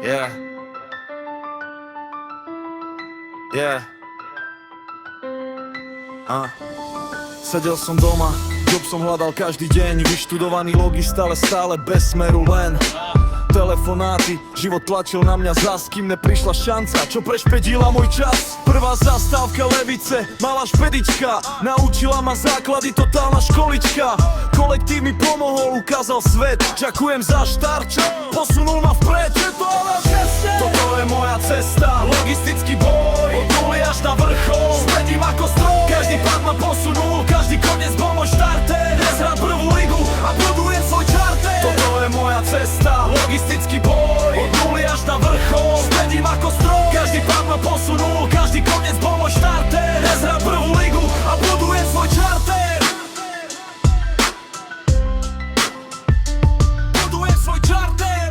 Yeah. Yeah. Sedel som doma, job som hľadal každý deň. Vyštudovaný logista, ale stále bez smeru len telefonáty, život tlačil na mňa zas, kým neprišla šanca, čo prešpedila môj čas. Prvá zastávka Levice, malá špedička, naučila ma základy, totálna školička. Kolektív mi pomohol, ukázal svet, ďakujem za štart, čo posunul ma vpred. Toto je moja cesta, logistický boj, od nuly až na vrchol, sledím ako stroj. Každý pád ma posunul, každý koniec bol môj štarter. Dnes hrám prvú ligu a budujem svoj čarter. Toto je moja cesta, logistický boj, od nuly až na vrchol, sledím ako stroj. Každý pád ma posunul, každý koniec bol môj štarter. Dnes hrám prvú ligu a budujem svoj čarter. Budujem svoj čarter.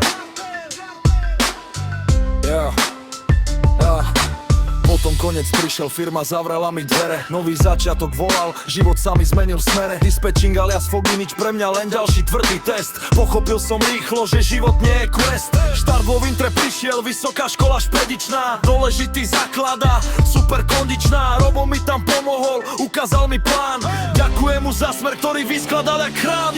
Potom konec prišiel, firma zavrela mi dvere. Nový začiatok volal, život sa mi zmenil v smere. Dispatching alias Foginič, pre mňa len ďalší tvrdý test. Pochopil som rýchlo, že život nie je quest. Štart vo Vintre prišiel, vysoká škola špedičná. Dôležitý zaklada, super kondičná. Robo mi tam pomohol, ukázal mi plán. Ďakujem mu za smer, ktorý vyskladal jak chrám.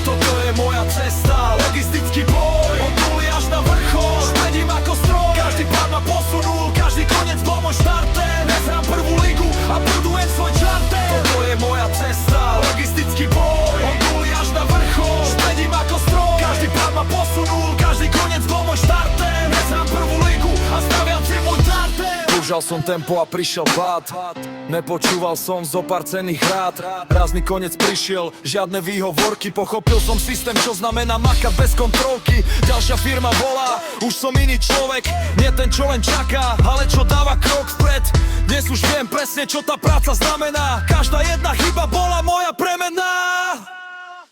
Toto je moja cesta, logistický boj, od nuly až na vrchol, sledím ako stroj. Každý pád ma posunul, každý koniec bol môj štarter. Dnes hrám prvú ligu a budujem svoj čarter. Toto je moja cesta, logistický boj, od nuly až na vrchol, sledím ako stroj. Každý pád ma posunul, každý koniec bol môj štarter. Dnes hrám prvú ligu a staviam si môj čarter. Držal som tempo a prišiel pád, nepočúval som zo pár cenných rád. Rázny koniec prišiel, žiadne výhovorky. Pochopil som systém, čo znamená makať bez kontrolky. Ďalšia firma volá, už som iný človek. Nie ten, čo len čaká, ale čo dáva krok vpred. Dnes už viem presne, čo tá práca znamená. Každá jedna chyba bola moja premena.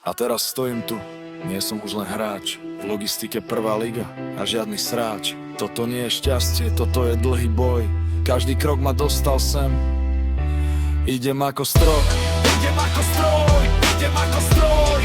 A teraz stojím tu, nie som už len hráč. V logistike prvá liga a žiadny sráč. Toto nie je šťastie, toto je dlhý boj. Každý krok ma dostal sem. Idem ako stroj. Idem ako stroj, idem ako stroj.